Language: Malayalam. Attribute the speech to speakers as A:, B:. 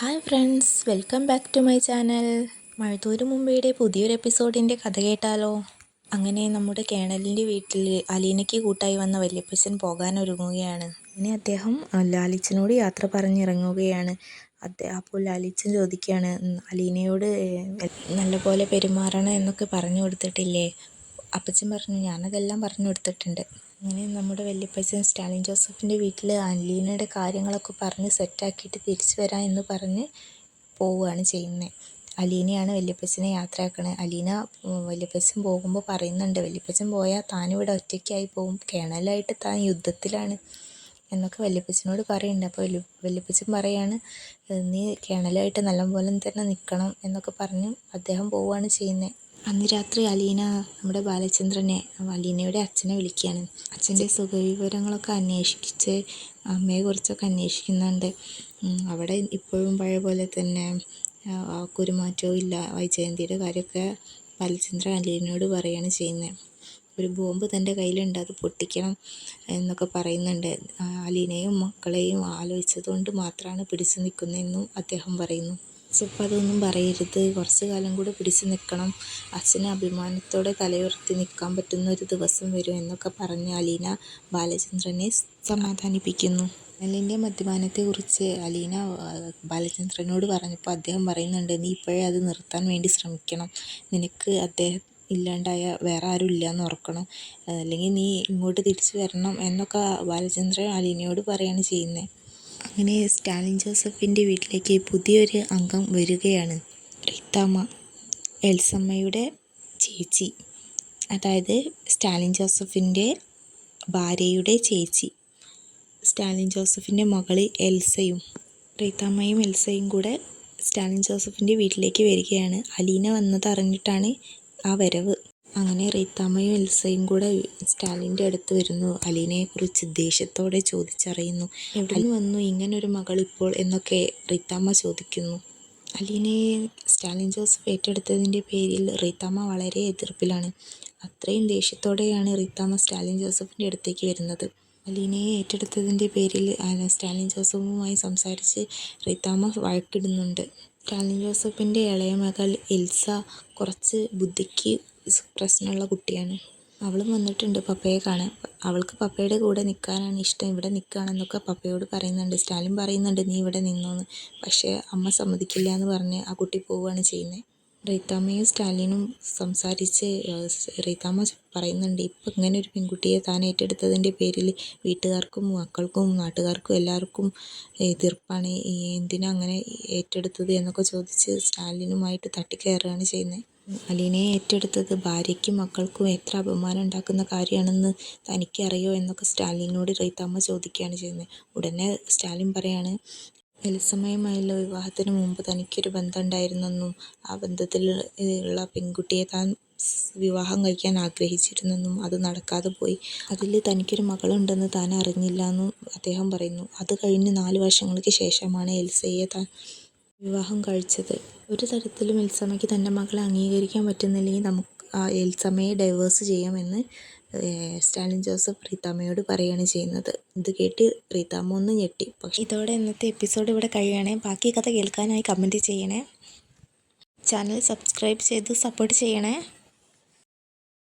A: Hi friends, welcome back to my channel. മഴത്തോരു മുമ്പയുടെ പുതിയൊരു എപ്പിസോഡിൻ്റെ കഥ കേട്ടാലോ? അങ്ങനെ നമ്മുടെ കേണലിൻ്റെ വീട്ടിൽ അലീനയ്ക്ക് കൂട്ടായി വന്ന വല്യപ്പച്ചൻ പോകാനൊരുങ്ങുകയാണ്. അങ്ങനെ അദ്ദേഹം ലാലിച്ചനോട് യാത്ര പറഞ്ഞിറങ്ങുകയാണ്. അപ്പോൾ ലാലിച്ചൻ ചോദിക്കുകയാണ്, അലീനയോട് നല്ലപോലെ പെരുമാറണം എന്നൊക്കെ പറഞ്ഞു കൊടുത്തിട്ടില്ലേ? അപ്പച്ചൻ പറഞ്ഞു, ഞാനതെല്ലാം പറഞ്ഞു കൊടുത്തിട്ടുണ്ട്. അങ്ങനെ നമ്മുടെ വല്യപ്പച്ചൻ സ്റ്റാലിൻ ജോസഫിൻ്റെ വീട്ടിൽ അലീനയുടെ കാര്യങ്ങളൊക്കെ പറഞ്ഞ് സെറ്റാക്കിയിട്ട് തിരിച്ചു വരാം എന്ന് പറഞ്ഞ് പോവുകയാണ് ചെയ്യുന്നത്. അലീനയാണ് വല്യപ്പച്ചനെ യാത്രയാക്കണത്. അലീന വല്യപ്പച്ചൻ പോകുമ്പോൾ പറയുന്നുണ്ട്, വല്യപ്പച്ചൻ പോയാൽ താനിവിടെ ഒറ്റയ്ക്കായി പോകും, കേണലായിട്ട് താൻ യുദ്ധത്തിലാണ് എന്നൊക്കെ വല്യപ്പച്ചനോട് പറയുന്നുണ്ട്. അപ്പോൾ വല്യപ്പച്ചൻ പറയാണ്, നീ കേണലായിട്ട് നല്ലപോലെ തന്നെ നിൽക്കണം എന്നൊക്കെ പറഞ്ഞ് അദ്ദേഹം പോവുകയാണ് ചെയ്യുന്നത്. അന്ന് രാത്രി അലീന നമ്മുടെ ബാലചന്ദ്രനെ, അലീനയുടെ അച്ഛനെ വിളിക്കുകയാണ്. അച്ഛൻ്റെ സുഖവിവരങ്ങളൊക്കെ അന്വേഷിച്ച് അമ്മയെക്കുറിച്ചൊക്കെ അന്വേഷിക്കുന്നുണ്ട്. അവിടെ ഇപ്പോഴും പഴയ പോലെ തന്നെ ഒരു മാറ്റവും ഇല്ല. വൈജയന്തിയുടെ കാര്യമൊക്കെ ബാലചന്ദ്രൻ അലീനയോട് പറയുകയാണ് ചെയ്യുന്നത്. ഒരു ബോംബ് തൻ്റെ കയ്യിലുണ്ട്, അത് പൊട്ടിക്കണം എന്നൊക്കെ പറയുന്നുണ്ട്. അലീനയും മക്കളെയും ആലോചിച്ചതുകൊണ്ട് മാത്രമാണ് പിടിച്ചു നിൽക്കുന്നതെന്നും അദ്ദേഹം പറയുന്നു. ചിലപ്പോൾ അതൊന്നും പറയരുത്, കുറച്ച് കാലം കൂടെ പിടിച്ചു നിൽക്കണം, അച്ഛന് അഭിമാനത്തോടെ തലയുയർത്തി നിൽക്കാൻ പറ്റുന്ന ഒരു ദിവസം വരും എന്നൊക്കെ പറഞ്ഞ് അലീന ബാലചന്ദ്രനെ സമാധാനിപ്പിക്കുന്നു. കേണലിൻ്റെ മദ്യപാനത്തെക്കുറിച്ച് അലീന ബാലചന്ദ്രനോട് പറഞ്ഞപ്പോൾ അദ്ദേഹം പറയുന്നുണ്ട്, നീ ഇപ്പോഴേ അത് നിർത്താൻ വേണ്ടി ശ്രമിക്കണം, നിനക്ക് അദ്ദേഹം ഇല്ലാണ്ടായ വേറെ ആരും ഇല്ലയെന്ന് ഓർക്കണം, അല്ലെങ്കിൽ നീ ഇങ്ങോട്ട് തിരിച്ചു വരണം എന്നൊക്കെ ബാലചന്ദ്രൻ അലീനയോട് പറയുകയാണ് ചെയ്യുന്നത്. അങ്ങനെ സ്റ്റാലിൻ ജോസഫിൻ്റെ വീട്ടിലേക്ക് പുതിയൊരു അംഗം വരികയാണ്. റീത്താമ്മ, എൽസമ്മയുടെ ചേച്ചി, അതായത് സ്റ്റാലിൻ ജോസഫിൻ്റെ ഭാര്യയുടെ ചേച്ചി. സ്റ്റാലിൻ ജോസഫിൻ്റെ മകൾ എൽസയും റീത്താമ്മയും എൽസയും കൂടെ സ്റ്റാലിൻ ജോസഫിൻ്റെ വീട്ടിലേക്ക് വരികയാണ്. അലീന വന്നത് അറിഞ്ഞിട്ടാണ് ആ വരവ്. അങ്ങനെ റീത്താമ്മയും എൽസയും കൂടെ സ്റ്റാലിൻ്റെ അടുത്ത് വരുന്നു. അലീനയെക്കുറിച്ച് ദേഷ്യത്തോടെ ചോദിച്ചറിയുന്നു. എവിടെ വന്നു ഇങ്ങനൊരു മകൾ ഇപ്പോൾ എന്നൊക്കെ റീത്താമ്മ ചോദിക്കുന്നു. അലീനയെ സ്റ്റാലിൻ ജോസഫ് ഏറ്റെടുത്തതിൻ്റെ പേരിൽ റീത്താമ്മ വളരെ എതിർപ്പിലാണ്. അത്രയും ദേഷ്യത്തോടെയാണ് റീത്താമ്മ സ്റ്റാലിൻ ജോസഫിൻ്റെ അടുത്തേക്ക് വരുന്നത്. അലീനയെ ഏറ്റെടുത്തതിൻ്റെ പേരിൽ സ്റ്റാലിൻ ജോസഫുമായി സംസാരിച്ച് റീത്താമ്മ വഴക്കിടുന്നുണ്ട്. സ്റ്റാലിൻ ജോസഫിൻ്റെ ഇളയ മകൾ എൽസ കുറച്ച് ബുദ്ധിക്ക് പ്രശ്നമുള്ള കുട്ടിയാണ്. അവളും വന്നിട്ടുണ്ട് പപ്പയെ കാണാൻ. അവൾക്ക് പപ്പയുടെ കൂടെ നിൽക്കാനാണ് ഇഷ്ടം, ഇവിടെ നിൽക്കുകയാണെന്നൊക്കെ പപ്പയോട് പറയുന്നുണ്ട്. സ്റ്റാലിൻ പറയുന്നുണ്ട്, നീ ഇവിടെ നിന്നോന്ന്. പക്ഷേ അമ്മ സമ്മതിക്കില്ല എന്ന് പറഞ്ഞ് ആ കുട്ടി പോവുകയാണ് ചെയ്യുന്നത്. റീത്താമ്മയും സ്റ്റാലിനും സംസാരിച്ച് റീത്താമ്മ പറയുന്നുണ്ട്, ഇപ്പം ഇങ്ങനെ ഒരു പെൺകുട്ടിയെ താൻ ഏറ്റെടുത്തതിൻ്റെ പേരിൽ വീട്ടുകാർക്കും മക്കൾക്കും നാട്ടുകാർക്കും എല്ലാവർക്കും എതിർപ്പാണ്, എന്തിനാ അങ്ങനെ ഏറ്റെടുത്തത് എന്നൊക്കെ ചോദിച്ച് സ്റ്റാലിനുമായിട്ട് തട്ടിക്കയറുകയാണ് ചെയ്യുന്നത്. അലീനയെ ഏറ്റെടുത്തത് ഭാര്യയ്ക്കും മക്കൾക്കും എത്ര അപമാനം ഉണ്ടാക്കുന്ന കാര്യമാണെന്ന് തനിക്കറിയോ എന്നൊക്കെ സ്റ്റാലിനോട് റീത്താമ്മ ചോദിക്കുകയാണ് ചെയ്യുന്നത്. ഉടനെ സ്റ്റാലിൻ പറയാണ്, എൽസമ്മയുമായുള്ള വിവാഹത്തിന് മുമ്പ് തനിക്കൊരു ബന്ധം ഉണ്ടായിരുന്നെന്നും ആ ബന്ധത്തിൽ ഉള്ള പെൺകുട്ടിയെ താൻ വിവാഹം കഴിക്കാൻ ആഗ്രഹിച്ചിരുന്നെന്നും അത് നടക്കാതെ പോയി, അതിൽ തനിക്കൊരു മകളുണ്ടെന്ന് താൻ അറിഞ്ഞില്ല എന്നും അദ്ദേഹം പറയുന്നു. അത് കഴിഞ്ഞ് 4 വർഷങ്ങൾക്ക് ശേഷമാണ് എൽസയെ താൻ വിവാഹം കഴിച്ചത്. ഒരു തരത്തിലും എൽസമ്മയ്ക്ക് തൻ്റെ മകളെ അംഗീകരിക്കാൻ പറ്റുന്നില്ലെങ്കിൽ നമുക്ക് എൽസമ്മയെ ഡൈവേഴ്സ് ചെയ്യാമെന്ന് സ്റ്റാലിൻ ജോസഫ് റീത്താമ്മയോട് പറയുകയാണ് ചെയ്യുന്നത്. ഇത് കേട്ട് റീത്താമ്മ ഒന്ന് ഞെട്ടി. പക്ഷേ ഇതോടെ ഇന്നത്തെ എപ്പിസോഡ് ഇവിടെ കഴിയുകയാണ്. ബാക്കി കഥ കേൾക്കാനായി കമൻറ്റ് ചെയ്യണേ, ചാനൽ സബ്സ്ക്രൈബ് ചെയ്ത് സപ്പോർട്ട് ചെയ്യണേ.